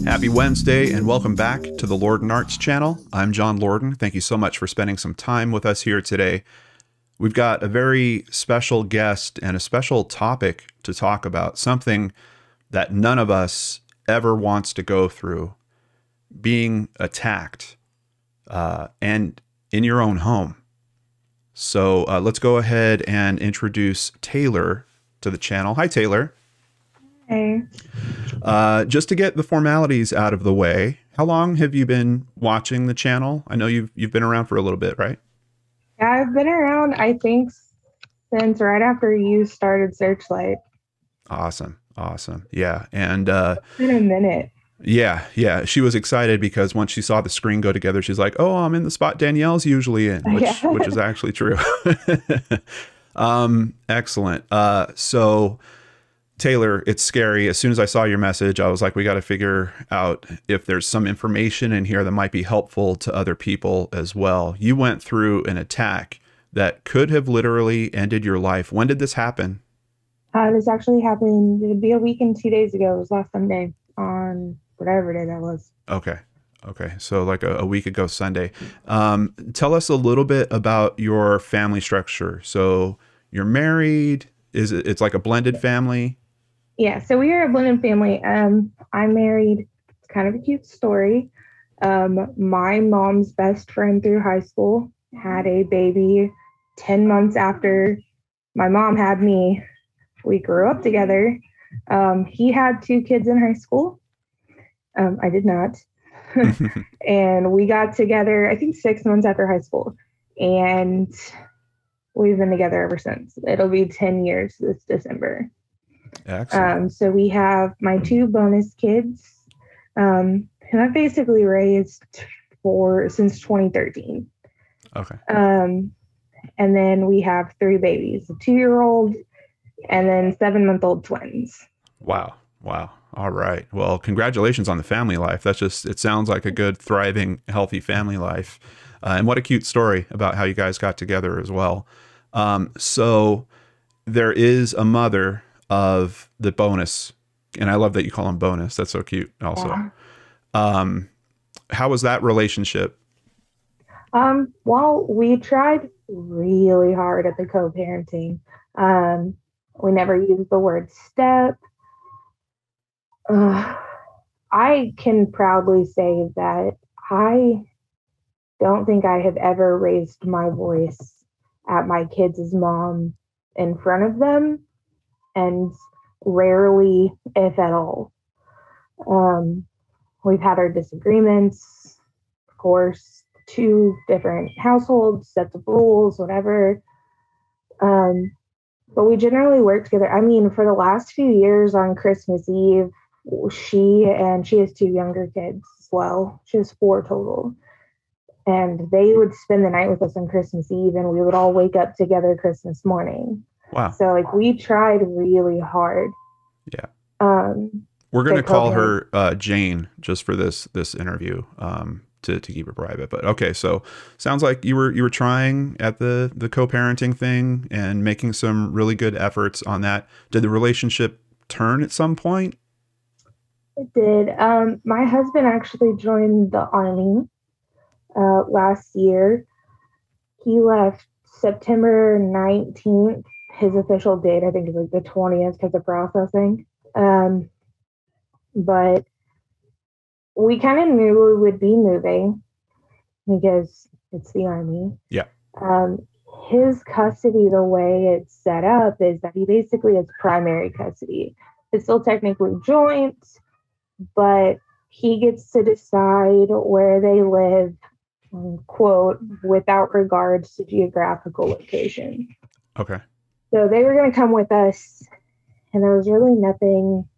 Happy Wednesday and welcome back to the Lorden Arts channel. I'm John Lorden. Thank you so much for spending some time with us here today. We've got a very special guest and a special topic to talk about, something that none of us ever wants to go through, being attacked and in your own home. So let's go ahead and introduce Taylor to the channel. Hi, Taylor. Hey. Just to get the formalities out of the way, how long have you been watching the channel? I know you've been around for a little bit, right? Yeah, I've been around, I think, since right after you started Searchlight. Awesome. Yeah. And It's been a minute. yeah. She was excited because once she saw the screen go together, she's like, "Oh, I'm in the spot Danielle's usually in," which is actually true. Excellent. So Taylor, it's scary. As soon as I saw your message, I was like, we got to figure out if there's some information in here that might be helpful to other people as well. You went through an attack that could have literally ended your life. When did this happen? This actually happened, it'd be a week and 2 days ago. It was last Sunday on whatever day that was. Okay. So like a week ago Sunday. Tell us a little bit about your family structure. So you're married. It's like a blended family? Yeah, so we are a blended family. I'm married. It's kind of a cute story. My mom's best friend through high school had a baby 10 months after my mom had me. We grew up together. He had 2 kids in high school. I did not. And we got together, I think 6 months after high school. And we've been together ever since. It'll be 10 years this December. Excellent. So we have my 2 bonus kids, who I've basically raised since 2013. Okay. And then we have 3 babies, a 2-year-old and then 7-month-old twins. Wow. All right. Well, congratulations on the family life. It sounds like a good, thriving, healthy family life. And what a cute story about how you guys got together as well. So there is a mother of the bonus, and I love that you call him bonus. That's so cute also. Yeah. How was that relationship? Well, we tried really hard at the co-parenting. We never used the word step. I can proudly say that I don't think I have ever raised my voice at my kids' mom in front of them, and rarely, if at all. We've had our disagreements, of course, 2 different households, sets of rules, whatever. But we generally work together. I mean, for the last few years on Christmas Eve, she has 2 younger kids as well. She has 4 total. And they would spend the night with us on Christmas Eve, and we would all wake up together Christmas morning. Wow. So like we tried really hard. Yeah. We're going to call her Jane just for this interview to keep it private. But okay, so sounds like you were trying at the co-parenting thing and making some really good efforts on that. Did the relationship turn at some point? It did. My husband actually joined the Army last year. He left September 19th. His official date, I think, is like the 20th because of processing. But we kind of knew we would be moving because it's the Army. Yeah. His custody, the way it's set up, is that he basically has primary custody. It's still technically joint, but he gets to decide where they live, quote, without regards to geographical location. Okay. So they were going to come with us, and there was really nothing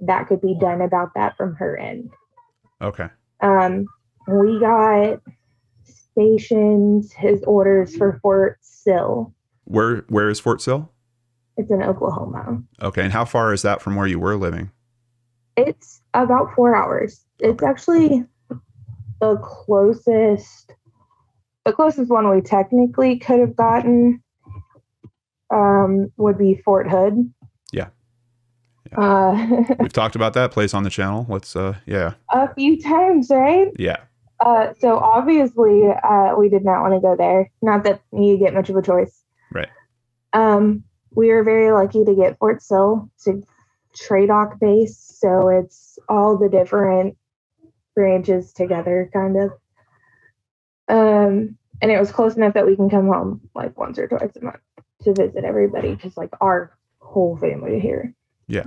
that could be done about that from her end. Okay. We got stationed his orders for Fort Sill. Where is Fort Sill? It's in Oklahoma. Okay. And how far is that from where you were living? It's about 4 hours. It's actually the closest one we technically could have gotten would be Fort Hood. We've talked about that place on the channel. Let's, yeah. A few times, right? Yeah. So obviously, we did not want to go there. Not that you get much of a choice. Right. We were very lucky to get Fort Sill to TRADOC base, so it's all the different branches together, kind of. And it was close enough that we can come home like once or twice a month to visit everybody, because like our whole family here. Yeah.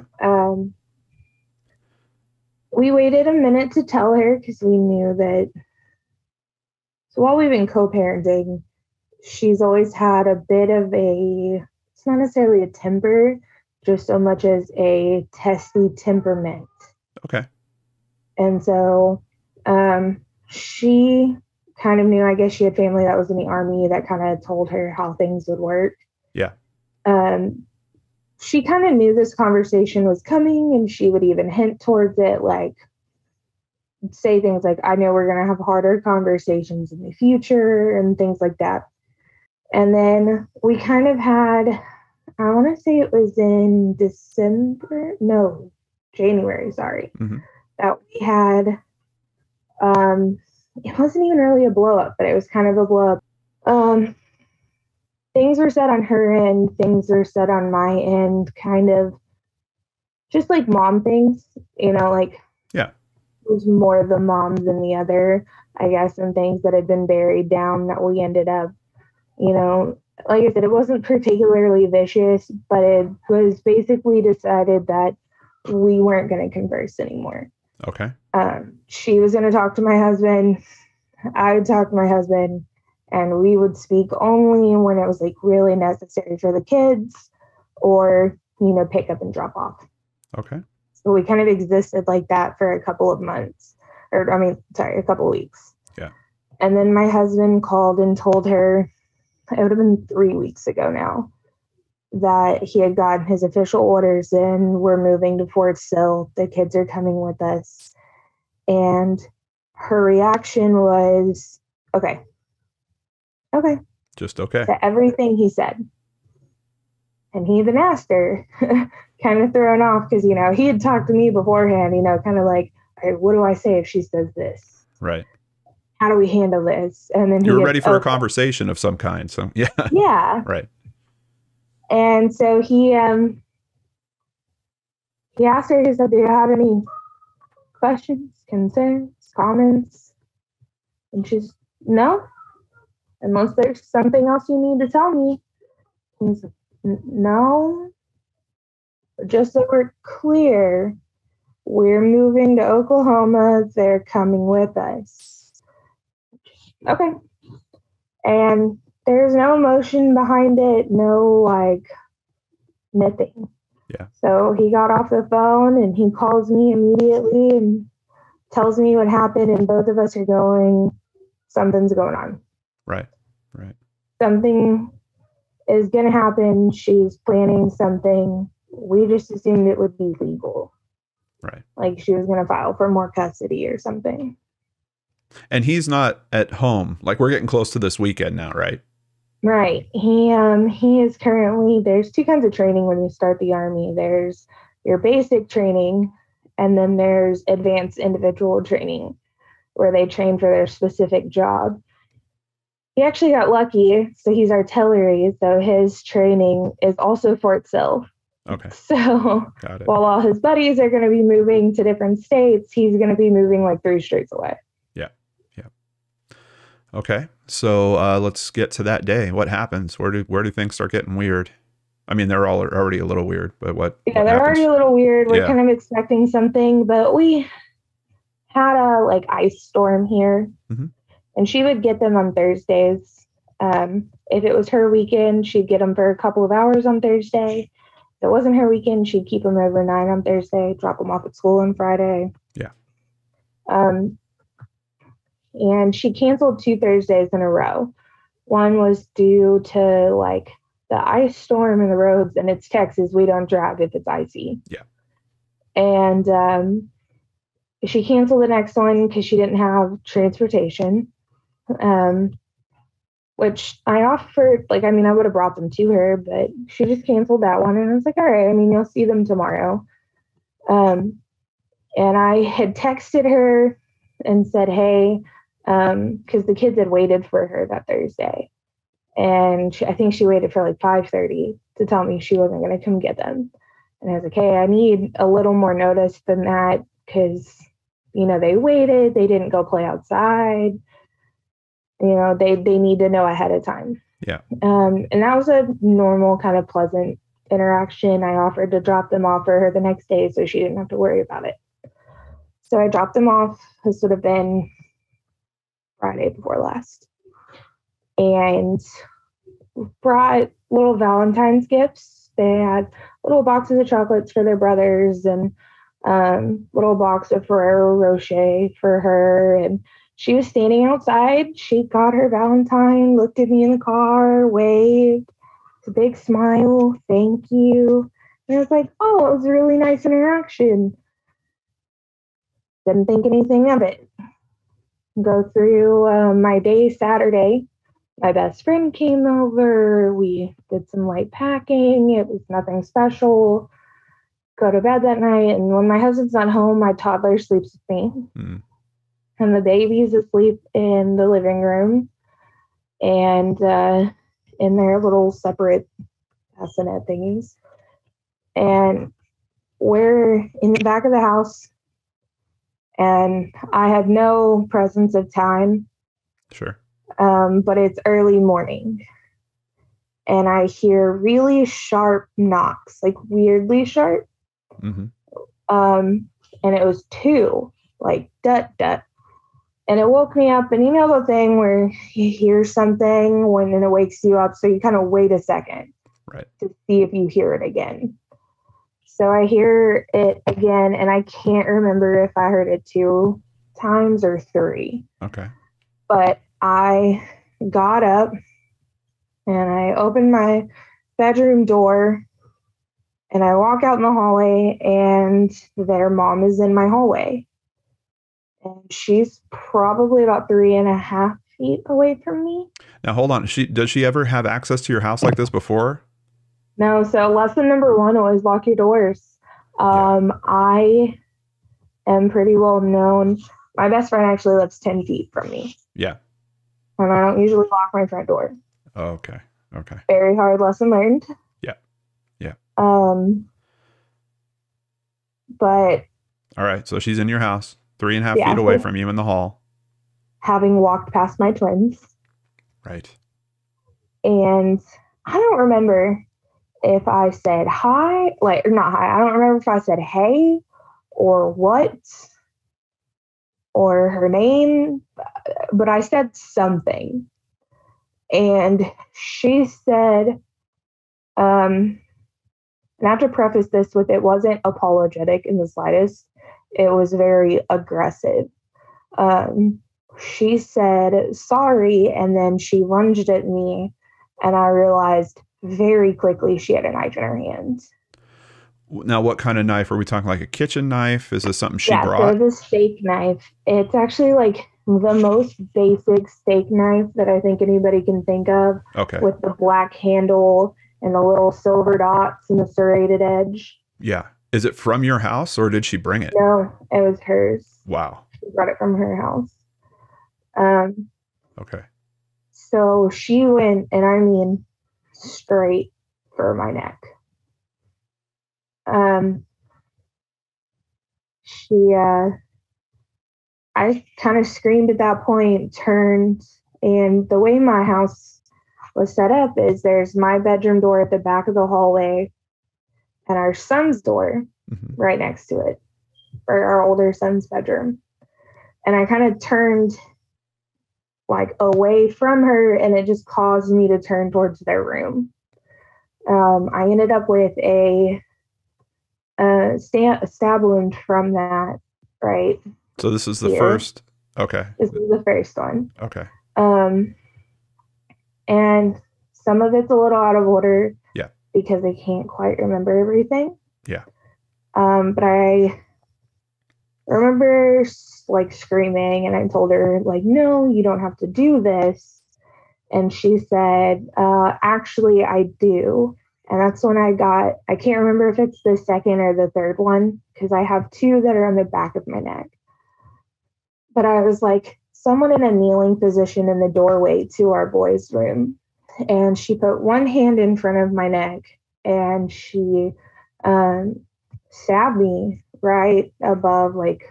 We waited a minute to tell her because we knew that. So while we've been co-parenting, she's always had a bit of it's not necessarily a temper, just so much as a testy temperament. Okay. And so she kind of knew, I guess she had family that was in the Army that kind of told her how things would work. Yeah. She kind of knew this conversation was coming, and she would even hint towards it, like say things like, I know we're going to have harder conversations in the future and things like that. And then we kind of had, I want to say it was in January, sorry, that we had, it wasn't even really a blow up, but it was kind of a blow up. Things were said on her end, things were said on my end, kind of just like mom things, like, yeah, it was more the mom than the other, I guess, and things that had been buried down that we ended up, like I said, it wasn't particularly vicious, but it was basically decided that we weren't going to converse anymore. Okay. She was going to talk to my husband. I would talk to my husband, and we would speak only when it was like really necessary for the kids or, pick up and drop off. Okay. So we kind of existed like that for a couple of months, a couple of weeks. Yeah. And then my husband called and told her, it would have been 3 weeks ago now, that he had gotten his official orders in. We're moving to Fort Sill. The kids are coming with us. And her reaction was, okay. Just okay. To everything he said. And he even asked her, kind of thrown off, because, he had talked to me beforehand, kind of like, all right, what do I say if she says this? Right. How do we handle this? And then you were ready for a conversation of some kind. So, yeah. Yeah. Right. And so he asked her, he said, do you have any questions, concerns, comments? And she's, no, unless there's something else you need to tell me. He's like, no, just so we're clear, we're moving to Oklahoma. They're coming with us. Okay. And there's no emotion behind it, no nothing. Yeah. So he got off the phone and he calls me immediately and tells me what happened, and both of us are going, something's going on. Right. Something is going to happen. She's planning something. We just assumed it would be legal. Right. Like she was going to file for more custody or something. And he's not at home. Like we're getting close to this weekend now, right? Right. He is currently, there's two kinds of training when you start the Army. There's your basic training, and then there's advanced individual training, where they train for their specific job. He actually got lucky, so he's artillery, so his training is also Fort Sill. Okay. So got it. While all his buddies are going to be moving to different states, he's going to be moving like 3 streets away. Yeah. Okay. So let's get to that day. What happens? Where do things start getting weird? I mean, they're all already a little weird, but what? Yeah, what they're happens? already a little weird. We're kind of expecting something, but we had a ice storm here, and she would get them on Thursdays. If it was her weekend, she'd get them for a couple of hours on Thursday. If it wasn't her weekend, she'd keep them overnight on Thursday, drop them off at school on Friday. Yeah. And she canceled 2 Thursdays in a row. One was due to the ice storm in the roads, and it's Texas. We don't drive if it's icy. Yeah. And she canceled the next one because she didn't have transportation, which I offered. I would have brought them to her, but she just canceled that one. And I was like, all right, you'll see them tomorrow. Um, and I had texted her and said, hey, because the kids had waited for her that Thursday. And I think she waited for like 5:30 to tell me she wasn't going to come get them. And I was like, hey, I need a little more notice than that because, they waited. They didn't go play outside. They need to know ahead of time. Yeah. And that was a normal kind of pleasant interaction. I offered to drop them off for her the next day so she didn't have to worry about it. So I dropped them off. This would have been Friday before last. And brought little Valentine's gifts. They had little boxes of chocolates for their brothers and little box of Ferrero Rocher for her. And she was standing outside. She got her Valentine, looked at me in the car, waved. It's a big smile. Thank you. And I was like, oh, it was a really nice interaction. Didn't think anything of it. Go through my day Saturday. My best friend came over. We did some light packing. It was nothing special. Go to bed that night. And when my husband's not home, my toddler sleeps with me. Mm. And the baby's asleep in the living room and in their little separate bassinet thingies. And we're in the back of the house. And I had no presence of time. Sure. But it's early morning. And I hear really sharp knocks, like weirdly sharp. Mm-hmm. And it was 2, like dut, dut. And it woke me up. And you know the thing where you hear something when it wakes you up. So you kind of wait a second to see if you hear it again. So I hear it again. And I can't remember if I heard it 2 times or 3. Okay. But I got up and I opened my bedroom door and I walk out in the hallway and their mom is in my hallway. And she's probably about 3.5 feet away from me. Now, hold on. Does she ever have access to your house like this before? No. So lesson number 1, always lock your doors. I am pretty well known. My best friend actually lives 10 feet from me. Yeah. And I don't usually lock my front door. Oh, okay. Okay. Very hard lesson learned. Yeah. Yeah. But. All right. So she's in your house, 3.5 feet away from you in the hall. Having walked past my twins. Right. And I don't remember if I said hi, or not hi. I don't remember if I said hey or what or her name, but I said something. And she said, and I have to preface this with it wasn't apologetic in the slightest. It was very aggressive. She said, sorry, and then she lunged at me, and I realized very quickly she had a knife in her hand. Now, what kind of knife? Are we talking like a kitchen knife? Is this something she brought? Yeah, so it's a steak knife. It's actually like the most basic steak knife that I think anybody can think of. Okay. With the black handle and the little silver dots and the serrated edge. Yeah. Is it from your house or did she bring it? No, it was hers. Wow. She brought it from her house. Okay. So she went, and I mean straight for my neck. I kind of screamed at that point, turned, and the way my house was set up is there's my bedroom door at the back of the hallway and our son's door right next to it, or our older son's bedroom. And I kind of turned like away from her, and it just caused me to turn towards their room. I ended up with a stab wound from that, right? So this is the first. Okay. This is the first one. Okay. And some of it's a little out of order. Yeah. Because I can't quite remember everything. Yeah. But I remember like screaming, and I told her like, no, you don't have to do this. And she said, actually, I do. And that's when I can't remember if it's the second or the third one, because I have two that are on the back of my neck. But I was like, someone in a kneeling position in the doorway to our boys' room. And she put one hand in front of my neck and she stabbed me right above, like,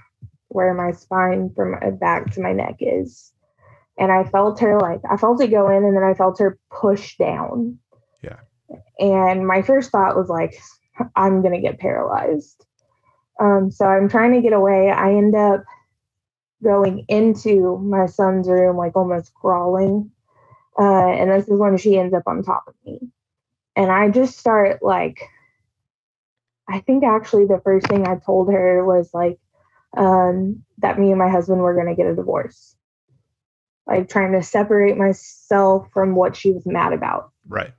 where my spine from my back to my neck is. And I felt it go in, and then I felt her push down. Yeah. And my first thought was like, I'm going to get paralyzed. So I'm trying to get away. I end up going into my son's room, like almost crawling. And this is when she ends up on top of me. And I just start like, I think actually the first thing I told her was like, that me and my husband were going to get a divorce. Like trying to separate myself from what she was mad about. Right.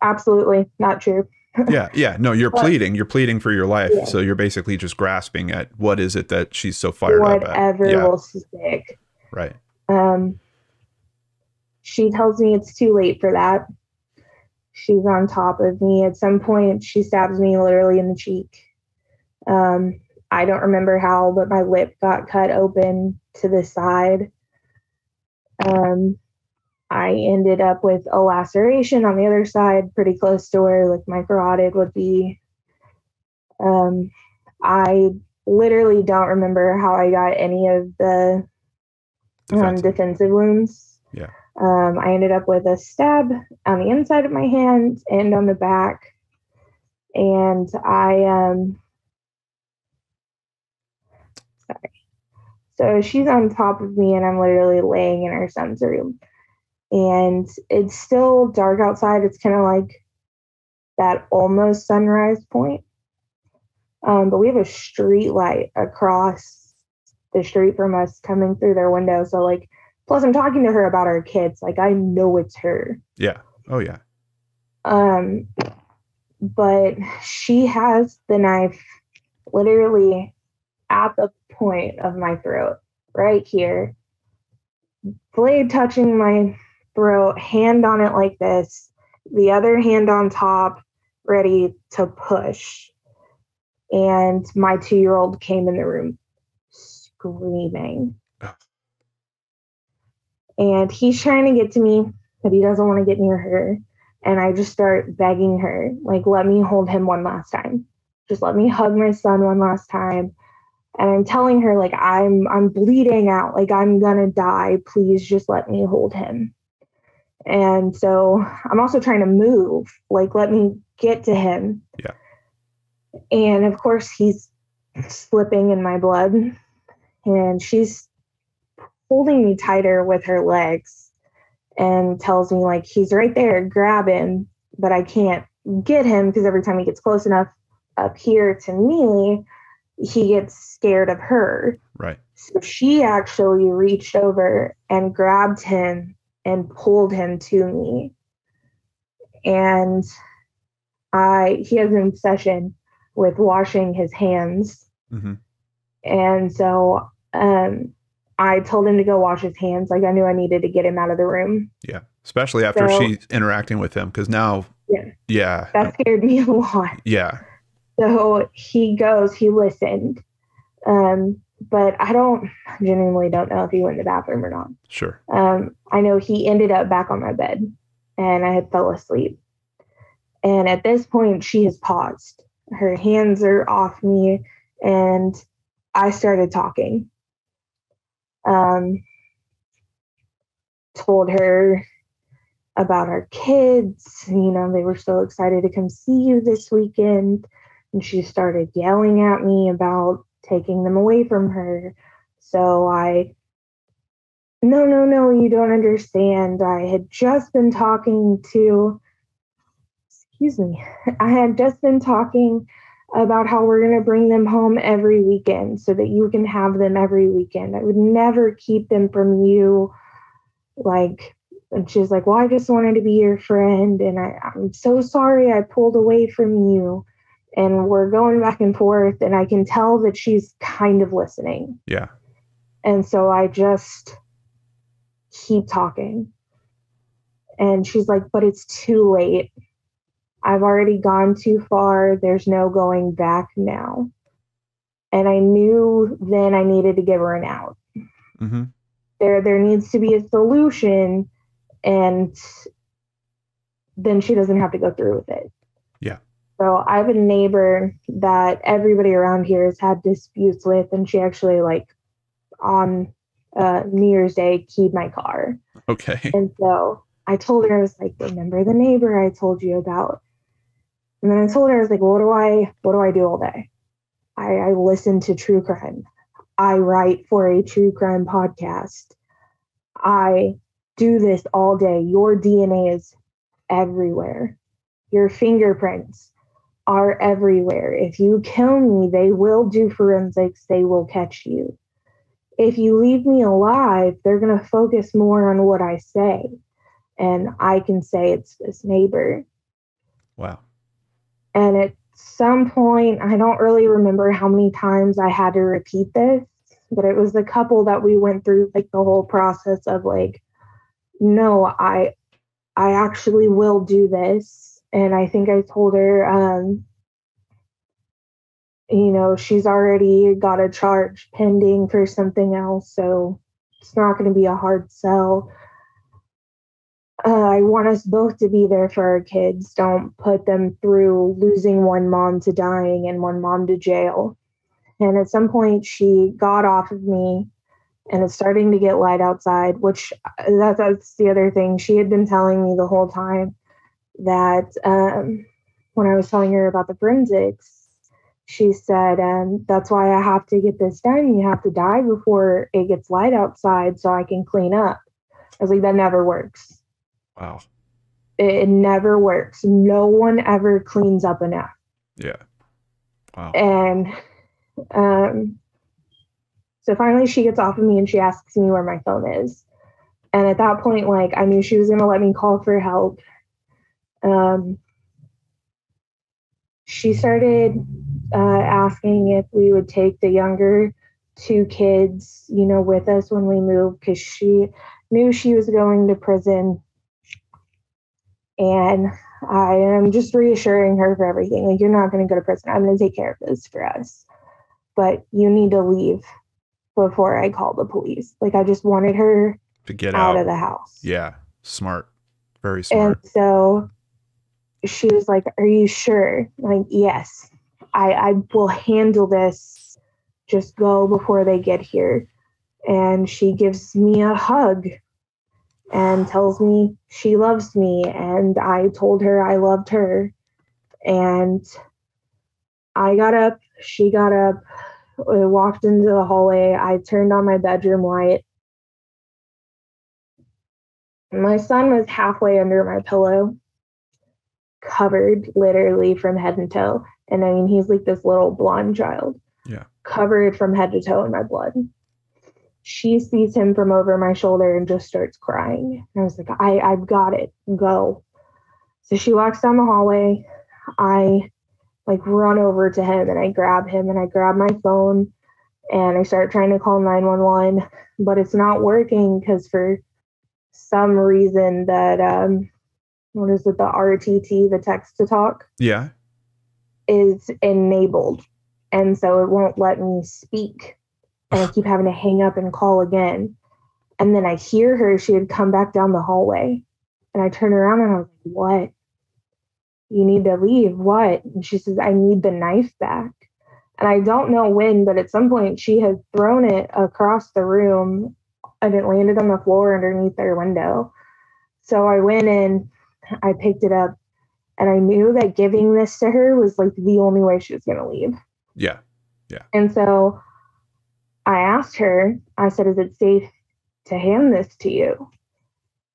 Absolutely not true. Yeah. No, you're pleading for your life. Yeah. So you're basically just grasping at what is it that she's so fired up at. Whatever will stick. Right. She tells me it's too late for that. She's on top of me. At some point, she stabs me literally in the cheek. I don't remember how, but my lip got cut open to the side. I ended up with a laceration on the other side, pretty close to where like my carotid would be. I literally don't remember how I got any of the defensive wounds. Yeah. I ended up with a stab on the inside of my hand and on the back. And so she's on top of me and I'm literally laying in her son's room. And it's still dark outside. It's kind of like that almost sunrise point. But we have a street light across the street from us coming through their window. So like, plus I'm talking to her about our kids. Like I know it's her. Yeah. Oh yeah. But she has the knife literally at the point of my throat, right here. Blade touching my throat, hand on it like this, the other hand on top, ready to push. And my 2-year-old came in the room screaming. Oh. And he's trying to get to me, but he doesn't want to get near her. And I just start begging her, like, let me hold him one last time. Just let me hug my son one last time. And I'm telling her, like, I'm bleeding out, like I'm gonna die. Please just let me hold him. And so I'm also trying to move, like, let me get to him. Yeah. And of course he's slipping in my blood and she's holding me tighter with her legs and tells me like, he's right there, grab him. But I can't get him because every time he gets close enough up here to me, he gets scared of her. Right. So she actually reached over and grabbed him and pulled him to me. And he has an obsession with washing his hands. Mm-hmm. And so I told him to go wash his hands. Like I knew I needed to get him out of the room. Yeah. Especially after she's interacting with him. Because now, yeah. That scared me a lot. Yeah. So he goes, he listened. But I genuinely don't know if he went to the bathroom or not. Sure. I know he ended up back on my bed and I had fell asleep. And at this point, she has paused. Her hands are off me and I started talking. Told her about our kids. You know, they were so excited to come see you this weekend. And she started yelling at me about taking them away from her. So no, you don't understand. I had just been talking about how we're going to bring them home every weekend so that you can have them every weekend. I would never keep them from you. Like, and she's like, well, I just wanted to be your friend. And I'm so sorry I pulled away from you. And we're going back and forth, and I can tell that she's kind of listening. Yeah. And so I just keep talking. And she's like, but it's too late. I've already gone too far. There's no going back now. And I knew then I needed to give her an out. Mm-hmm. There needs to be a solution, and then she doesn't have to go through with it. Yeah. So I have a neighbor that everybody around here has had disputes with, and she actually, like, on New Year's Day, keyed my car. Okay. And so I told her, I was like, remember the neighbor I told you about? And then I told her, I was like, what do I do all day? I listen to true crime. I write for a true crime podcast. I do this all day. Your DNA is everywhere. Your fingerprints are everywhere. If you kill me, they will do forensics. They will catch you. If you leave me alive, they're going to focus more on what I say. And I can say it's this neighbor. Wow. And at some point, I don't really remember how many times I had to repeat this, but it was a couple that we went through, like, the whole process of, like, no, I actually will do this. And I think I told her, she's already got a charge pending for something else, so it's not going to be a hard sell. I want us both to be there for our kids. Don't put them through losing one mom to dying and one mom to jail. And at some point, she got off of me, and it's starting to get light outside, which that's the other thing. She had been telling me the whole time that when I was telling her about the forensics, she said, that's why I have to get this done. You have to die before it gets light outside so I can clean up. I was like, that never works. Wow. It never works. No one ever cleans up enough. Yeah. Wow. And so finally she gets off of me and she asks me where my phone is. And at that point, like, I knew she was going to let me call for help. She started asking if we would take the younger two kids, with us when we moved, because she knew she was going to prison. And I am just reassuring her for everything. Like, you're not going to go to prison. I'm going to take care of this for us. But you need to leave before I call the police. Like, I just wanted her to get out of the house. Yeah. Smart. Very smart. And so she was like, are you sure? Like, yes, I will handle this. Just go before they get here. And she gives me a hug and tells me she loves me. And I told her I loved her. And I got up, she got up, we walked into the hallway. I turned on my bedroom light. My son was halfway under my pillow, covered literally from head to toe. And I mean, he's like this little blonde child. Yeah. Covered from head to toe in my blood. She sees him from over my shoulder and just starts crying. And I was like, I've got it. Go. So she walks down the hallway. I run over to him and I grab him and I grab my phone and I start trying to call 911, but it's not working because for some reason that, what is it? The RTT, the text to talk. Yeah. Is enabled. And so it won't let me speak. And I keep having to hang up and call again. And then I hear her. She had come back down the hallway. And I turn around and I was like, what? You need to leave. What? And she says, I need the knife back. And I don't know when, but at some point she had thrown it across the room and it landed on the floor underneath their window. So I went in, I picked it up, and I knew that giving this to her was like the only way she was going to leave. Yeah. Yeah. And so I asked her, I said, is it safe to hand this to you?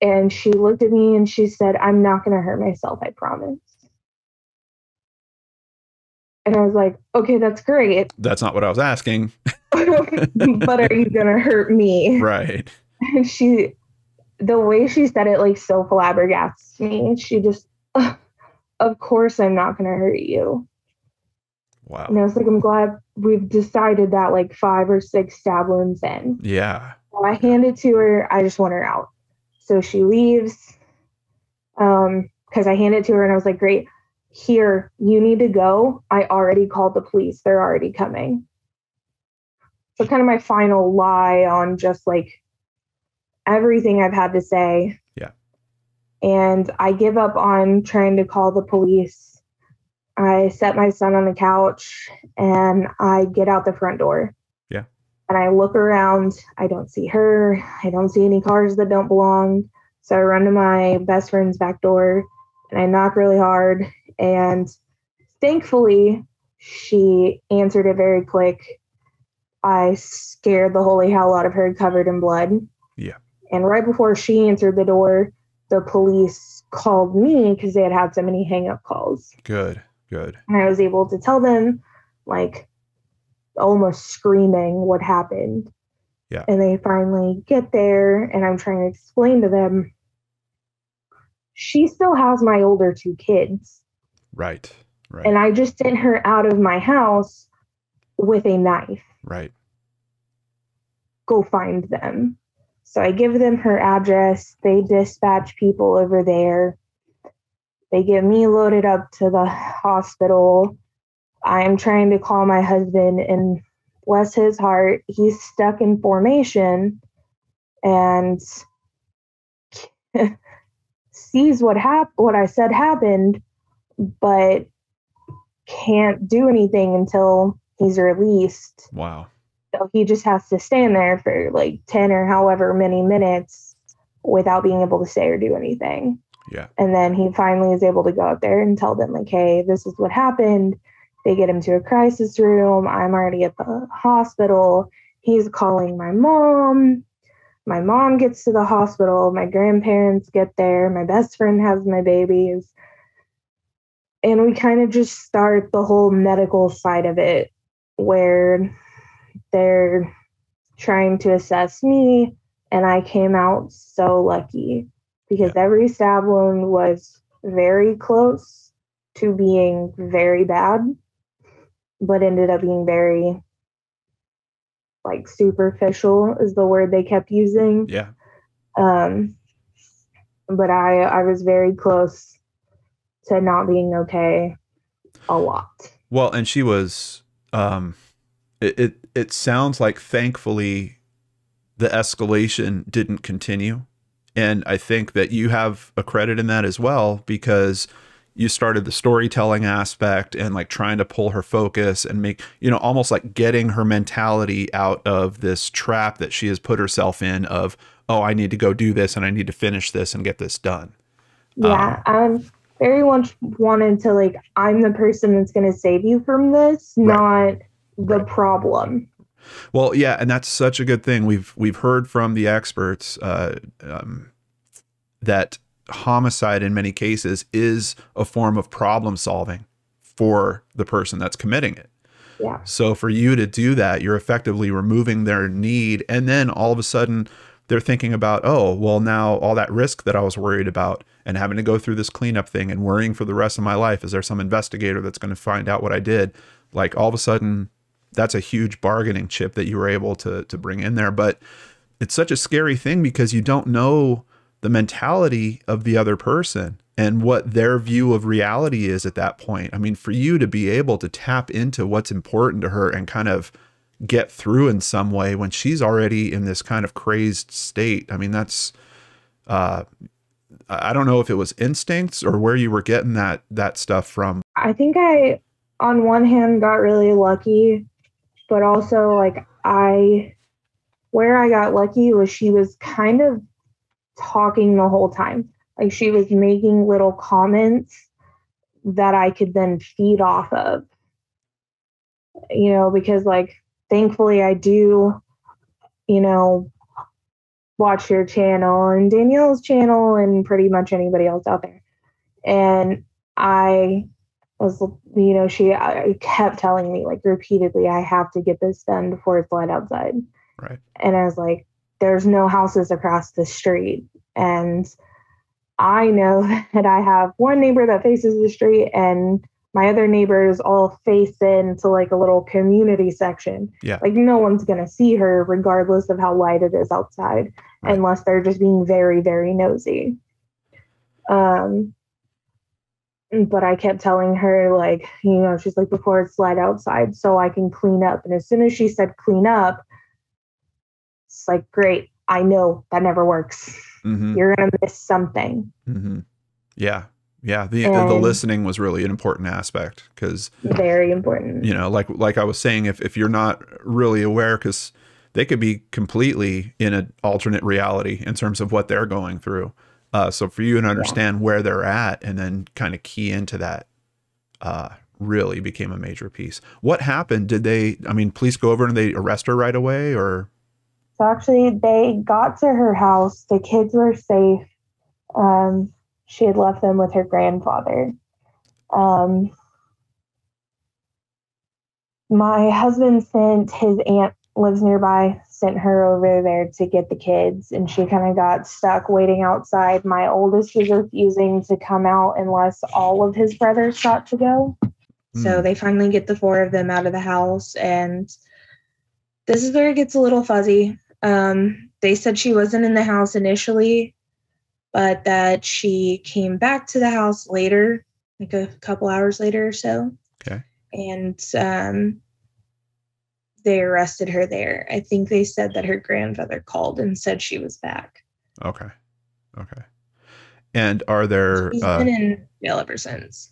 And she looked at me and she said, I'm not going to hurt myself, I promise. And I was like, okay, that's great. That's not what I was asking. But are you going to hurt me? Right. And the way she said it, like, so flabbergasted me. She just, of course I'm not going to hurt you. Wow. And I was like, I'm glad we've decided that, like, 5 or 6 stab wounds in. Yeah. So I hand it to her. I just want her out. So she leaves because I hand it to her and I was like, great. here, you need to go. I already called the police. They're already coming. So kind of my final lie on just like everything I've had to say. Yeah. And I give up on trying to call the police. I set my son on the couch and I get out the front door. Yeah. And I look around. I don't see her. I don't see any cars that don't belong. So I run to my best friend's back door and I knock really hard. And thankfully, she answered it very quick. I scared the holy hell out of her, covered in blood. Yeah. And right before she answered the door, the police called me because they had had so many hang-up calls. Good. And I was able to tell them, like, almost screaming what happened. Yeah. And they finally get there, and I'm trying to explain to them, she still has my older 2 kids. Right. And I just sent her out of my house with a knife. Right. Go find them. So I give them her address. They dispatch people over there. They get me loaded up to the hospital. I'm trying to call my husband, and bless his heart, he's stuck in formation and sees what I said happened, but can't do anything until he's released. Wow. So he just has to stand there for like 10 or however many minutes without being able to say or do anything. Yeah. And then he finally is able to go out there and tell them, like, hey, this is what happened. They get him to a crisis room. I'm already at the hospital. He's calling my mom. My mom gets to the hospital. My grandparents get there. My best friend has my babies. And we kind of just start the whole medical side of it, where they're trying to assess me. And I came out so lucky because every stab wound was very close to being very bad, but ended up being very, like, superficial is the word they kept using. Yeah. But I was very close to not being okay a lot. Well, and she was, it sounds like thankfully the escalation didn't continue. And I think that you have a credit in that as well, because you started the storytelling aspect and like trying to pull her focus and make, you know, almost like getting her mentality out of this trap that she has put herself in of, oh, I need to go do this and I need to finish this and get this done. Yeah. Very much wanted to, like, I'm the person that's going to save you from this, not the problem. Well, yeah, and that's such a good thing. We've heard from the experts that homicide in many cases is a form of problem solving for the person that's committing it. Yeah. So for you to do that, you're effectively removing their need, and then all of a sudden they're thinking about, oh, well, now all that risk that I was worried about and having to go through this cleanup thing and worrying for the rest of my life, is there some investigator that's going to find out what I did? Like, all of a sudden, that's a huge bargaining chip that you were able to bring in there. But it's such a scary thing because you don't know the mentality of the other person and what their view of reality is at that point. I mean, for you to be able to tap into what's important to her and kind of get through in some way when she's already in this kind of crazed state. I mean, that's, I don't know if it was instincts or where you were getting that stuff from. I think I, on one hand, got really lucky, but also, like, where I got lucky was she was kind of talking the whole time. Like, she was making little comments that I could then feed off of, you know, because, like, thankfully I do, you know, watch your channel and Danielle's channel and pretty much anybody else out there. And I was, you know, I kept telling me, like, repeatedly, I have to get this done before it's light outside. Right. And I was like, there's no houses across the street. And I know that I have one neighbor that faces the street and my other neighbors all face into, like, a little community section. Yeah. Like, no one's going to see her regardless of how light it is outside, unless they're just being very, very nosy. But I kept telling her, like, she's like, before it's light outside, so I can clean up. And as soon as she said clean up, it's like, great, I know that never works. Mm-hmm. You're going to miss something. Mm-hmm. Yeah. Yeah. The And listening was really an important aspect because, very important. like I was saying, if you're not really aware, because they could be completely in an alternate reality in terms of what they're going through. So for you to understand where they're at and then kind of key into that really became a major piece. What happened? Police go over and they arrest her right away, or? So actually, they got to her house. The kids were safe. She had left them with her grandfather. My husband sent his aunt, lives nearby, sent her over there to get the kids, and she kind of got stuck waiting outside. My oldest was refusing to come out unless all of his brothers got to go. So they finally get the 4 of them out of the house, and this is where it gets a little fuzzy. They said she wasn't in the house initially, but that she came back to the house later, like a couple hours later or so. Okay. And they arrested her there. I think they said that her grandfather called and said she was back. Okay. Okay. And are there... She's been in jail ever since.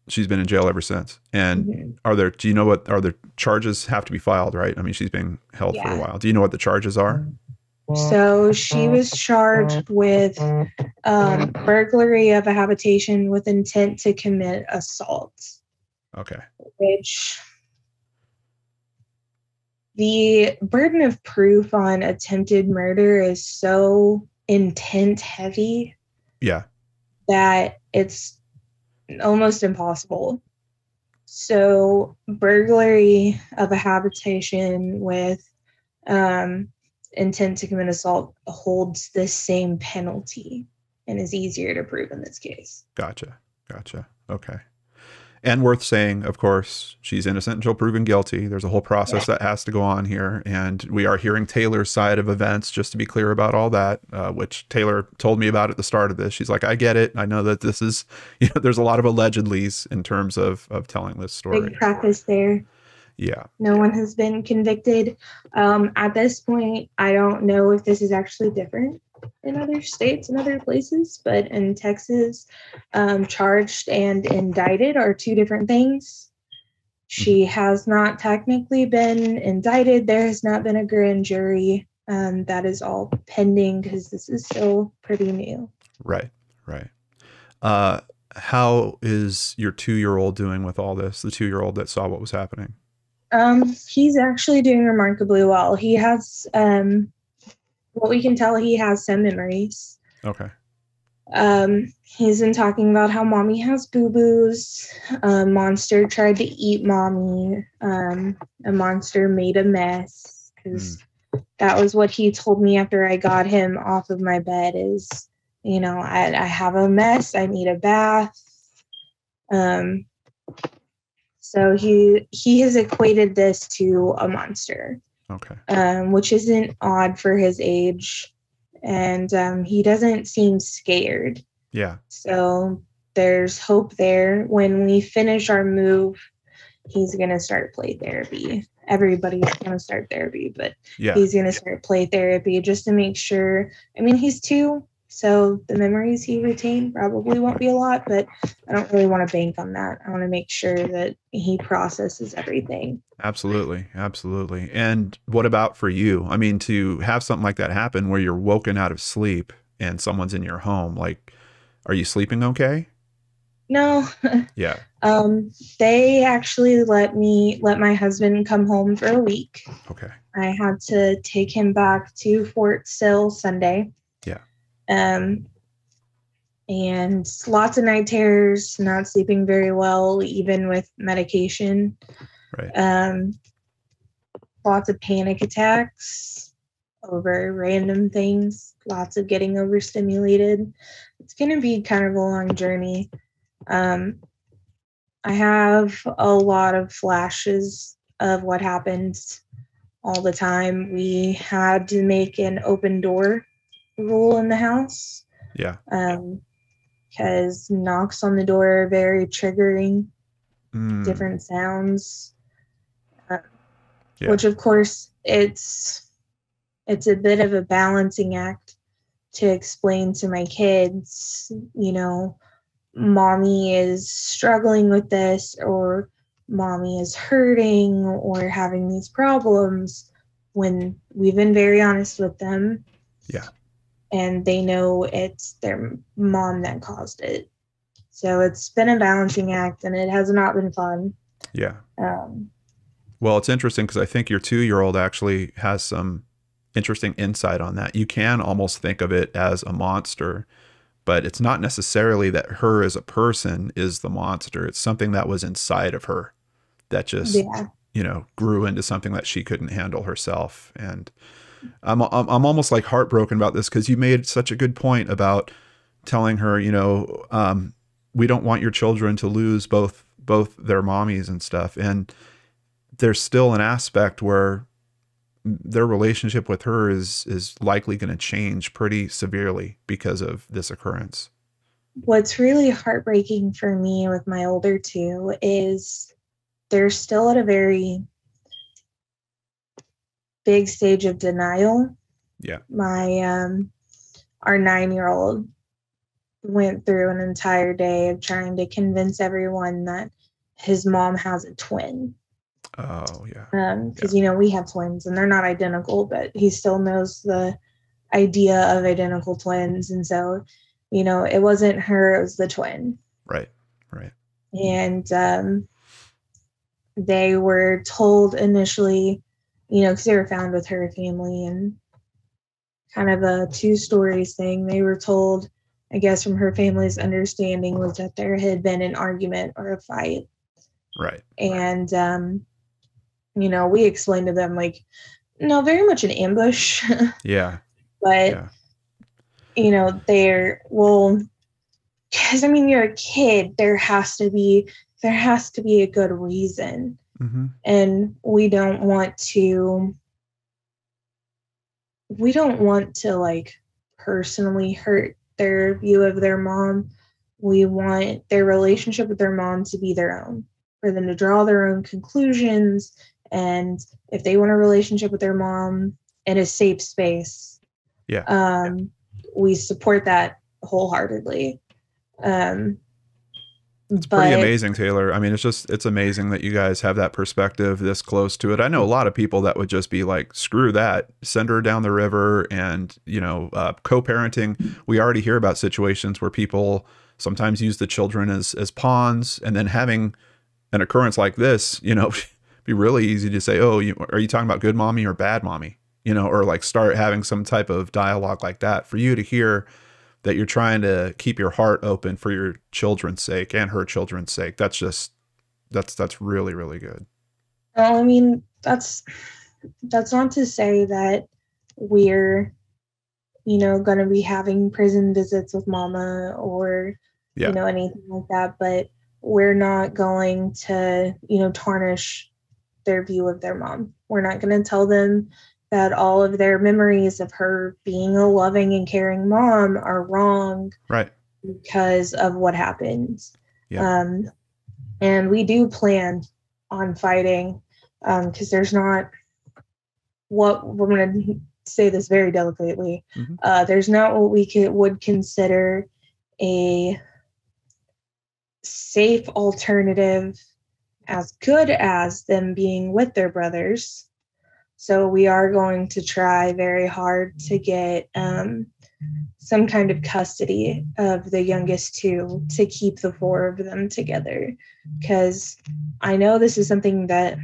She's been in jail ever since. And do you know what, are there charges have to be filed, right? I mean, she's been held for a while. Do you know what the charges are? So she was charged with burglary of a habitation with intent to commit assault. Okay. Which the burden of proof on attempted murder is so intent heavy. Yeah. That it's almost impossible. So burglary of a habitation with intent to commit assault holds the same penalty and is easier to prove in this case. Gotcha. Okay. And worth saying, of course, she's innocent until proven guilty. There's a whole process that has to go on here. And we are hearing Taylor's side of events, just to be clear about all that, which Taylor told me about at the start of this. She's like, I get it. I know that this is, there's a lot of allegedlys in terms of telling this story. Big preface there. Yeah. No one has been convicted. At this point, I don't know if this is actually different in other states and other places, but in Texas, charged and indicted are 2 different things. She has not technically been indicted. There has not been a grand jury. That is all pending because this is still pretty new. Right. How is your 2-year-old doing with all this? The 2-year-old that saw what was happening? He's actually doing remarkably well. He has, what we can tell, he has some memories. Okay. He's been talking about how mommy has boo-boos. Monster tried to eat mommy. A monster made a mess, because that was what he told me after I got him off of my bed is, I have a mess. I need a bath. So he has equated this to a monster. Okay. Which isn't odd for his age. And he doesn't seem scared. Yeah. So there's hope there. When we finish our move, he's going to start play therapy. Everybody's going to start therapy, but he's going to start play therapy just to make sure. I mean, he's 2, so the memories he retained probably won't be a lot, but I don't really want to bank on that. I want to make sure that he processes everything. Absolutely. And what about for you? I mean, to have something like that happen where you're woken out of sleep and someone's in your home, like, are you sleeping okay? No. Yeah. They actually let my husband come home for a week. Okay. I had to take him back to Fort Sill Sunday. Yeah. And lots of night terrors, not sleeping very well, even with medication. Right. Lots of panic attacks over random things, lots of getting overstimulated. It's going to be kind of a long journey. I have a lot of flashes of what happens all the time. We had to make an open door rule in the house. Yeah. because knocks on the door are very triggering, Mm. different sounds, Yeah. which of course it's a bit of a balancing act to explain to my kids, mommy is struggling with this, or mommy is hurting or having these problems, when we've been very honest with them. Yeah. And they know it's their mom that caused it. So it's been a balancing act, and it has not been fun. Yeah. Um, Well, it's interesting because I think your 2-year-old actually has some interesting insight on that. You can almost think of it as a monster, but it's not necessarily that her as a person is the monster. It's something that was inside of her that just, yeah. grew into something that she couldn't handle herself. And I'm almost like heartbroken about this because you made such a good point about telling her, we don't want your children to lose both their mommies and stuff. And there's still an aspect where their relationship with her is likely going to change pretty severely because of this occurrence. What's really heartbreaking for me with my older two is they're still at a very big stage of denial. Yeah. Our 9-year-old went through an entire day of trying to convince everyone that his mom has a twin. Oh, yeah. Because, we have twins and they're not identical, but he still knows the idea of identical twins. And so, it wasn't her, it was the twin. Right. Right. And they were told initially, because they were found with her family, and kind of a 2 stories thing. They were told, I guess, from her family's understanding, was that there had been an argument or a fight. Right. And, we explained to them, like, no, very much an ambush. Yeah. But, because, you're a kid, there has to be a good reason. Mm-hmm. And we don't want to like personally hurt their view of their mom. We want their relationship with their mom to be their own, for them to draw their own conclusions. And if they want a relationship with their mom in a safe space, we support that wholeheartedly. It's pretty amazing, Taylor. It's amazing that you guys have that perspective this close to it. I know a lot of people that would just be like, screw that, send her down the river. And, co-parenting, we already hear about situations where people sometimes use the children as pawns, and then having an occurrence like this, be really easy to say, oh, are you talking about good mommy or bad mommy? Or like start having some type of dialogue like that. For you to hear that you're trying to keep your heart open for your children's sake and her children's sake, that's really, really good. Well, that's not to say that we're, going to be having prison visits with mama or, anything like that, but we're not going to, tarnish their view of their mom. We're not going to tell them that all of their memories of her being a loving and caring mom are wrong, right, because of what happened. Yeah. And we do plan on fighting, because there's not, what we're going to say this very delicately. Mm-hmm. There's not what we would consider a safe alternative as good as them being with their brothers. So we are going to try very hard to get some kind of custody of the youngest two to keep the 4 of them together. Because I know this is something that,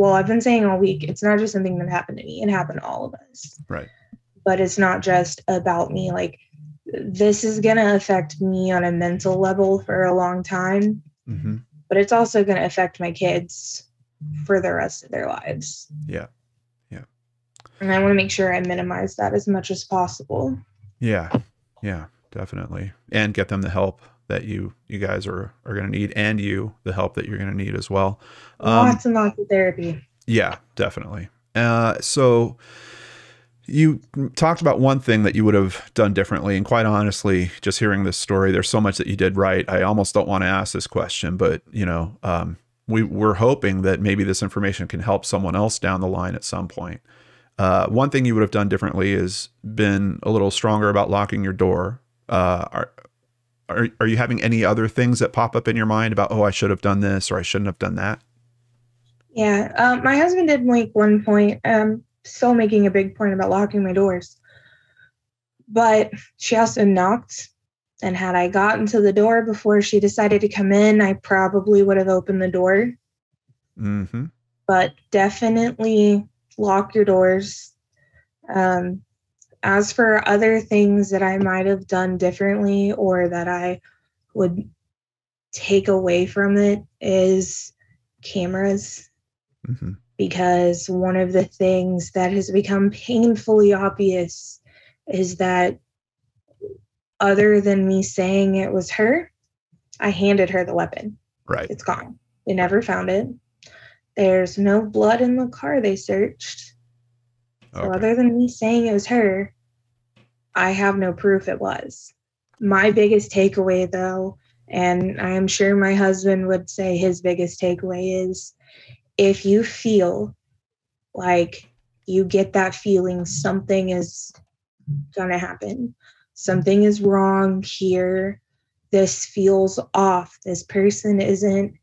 I've been saying all week, it's not just something that happened to me. It happened to all of us. Right. But it's not just about me. Like, this is going to affect me on a mental level for a long time. Mm-hmm. But it's also going to affect my kids for the rest of their lives. Yeah. And I want to make sure I minimize that as much as possible. Yeah, definitely. And get them the help that you guys are going to need, and the help that you're going to need as well. Lots and lots of therapy. Yeah, definitely. So You talked about one thing that you would have done differently. And quite honestly, just hearing this story, there's so much that you did right. I almost don't want to ask this question, but we're hoping that maybe this information can help someone else down the line at some point. One thing you would have done differently is been a little stronger about locking your door. Are you having any other things that pop up in your mind about, oh, I should have done this or I shouldn't have done that? Yeah, my husband did make one point, still making a big point about locking my doors. But she also knocked, and had I gotten to the door before she decided to come in, I probably would have opened the door. Mm-hmm. But definitely lock your doors. As for other things that I might have done differently or that I would take away from it is cameras. Mm-hmm. Because one of the things that has become painfully obvious is that other than me saying it was her, I handed her the weapon. Right. It's gone. They never found it. There's no blood in the car they searched. So other than me saying it was her, I have no proof it was. My biggest takeaway, though, and I am sure my husband would say his biggest takeaway is, if you feel like you get that feeling something is going to happen, something is wrong here, this feels off, this person isn't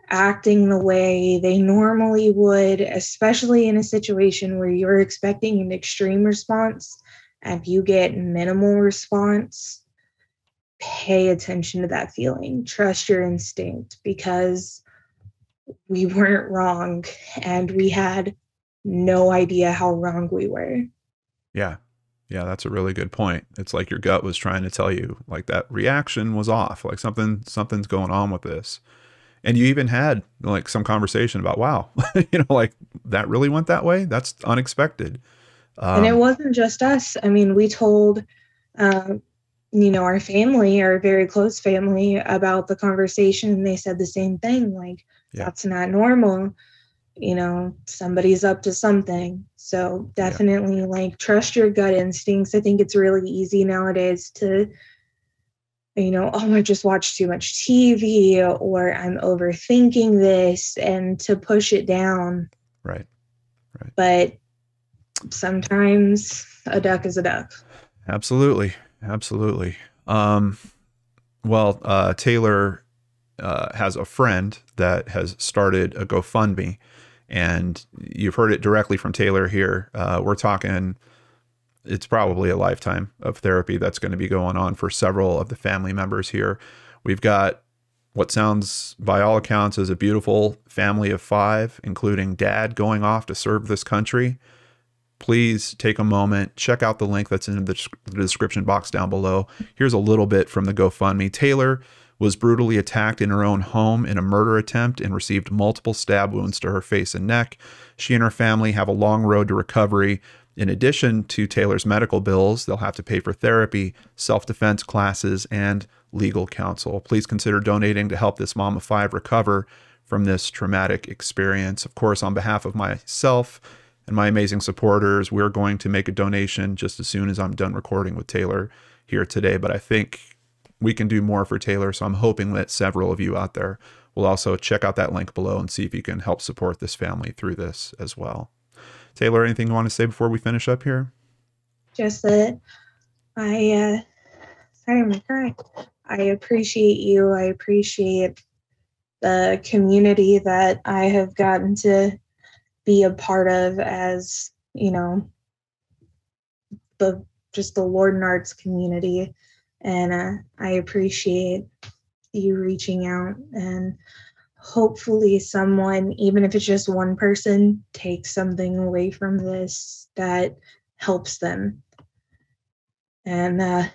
acting the way they normally would, especially in a situation where you're expecting an extreme response and you get minimal response, pay attention to that feeling. Trust your instinct, because we weren't wrong and we had no idea how wrong we were. Yeah. Yeah, that's a really good point. It's like your gut was trying to tell you, like, that reaction was off, like something's going on with this. And you even had like some conversation about, wow, like that really went that way. That's unexpected. And it wasn't just us. I mean, we told, our family, our very close family, about the conversation, and they said the same thing. Like, that's not normal. Somebody's up to something. So definitely like trust your gut instincts. I think it's really easy nowadays to, oh, I just watched too much TV, or I'm overthinking this, and to push it down. Right. But sometimes a duck is a duck. Absolutely. Taylor has a friend that has started a GoFundMe, and you've heard it directly from Taylor here. We're talking, it's probably a lifetime of therapy that's going to be going on for several of the family members here. We've got what sounds by all accounts is a beautiful family of 5, including dad going off to serve this country. Please take a moment, check out the link that's in the description box down below. Here's a little bit from the GoFundMe. Taylor was brutally attacked in her own home in a murder attempt and received multiple stab wounds to her face and neck. She and her family have a long road to recovery. In addition to Taylor's medical bills, they'll have to pay for therapy, self-defense classes, and legal counsel. Please consider donating to help this mom of 5 recover from this traumatic experience. Of course, on behalf of myself and my amazing supporters, we're going to make a donation just as soon as I'm done recording with Taylor here today. But I think we can do more for Taylor, so I'm hoping that several of you out there will also check out that link below and see if you can help support this family through this as well. Taylor, anything you want to say before we finish up here? Just that sorry, I'm gonna cry. I appreciate you. I appreciate the community that I have gotten to be a part of, as the Lorden Arts community. And I appreciate you reaching out, and hopefully someone, even if it's just one person, takes something away from this that helps them. And I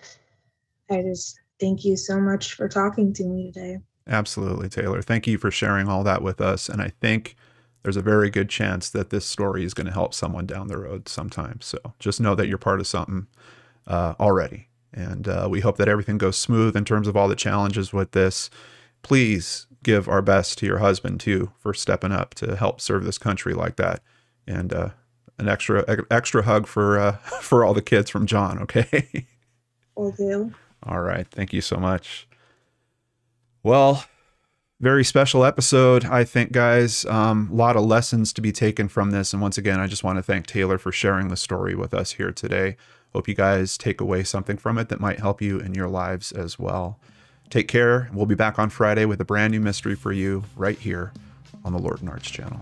just thank you so much for talking to me today. Absolutely, Taylor. Thank you for sharing all that with us. And I think there's a very good chance that this story is going to help someone down the road sometime. So just know that you're part of something already. And we hope that everything goes smooth in terms of all the challenges with this. Please give our best to your husband, too, for stepping up to help serve this country like that. And an extra hug for for all the kids from John. Okay. Will do. All right. Thank you so much. Well, very special episode, I think, guys. A lot of lessons to be taken from this. And once again, I just want to thank Taylor for sharing the story with us here today. Hope you guys take away something from it that might help you in your lives as well. Take care. We'll be back on Friday with a brand new mystery for you right here on the Lord and Arts channel.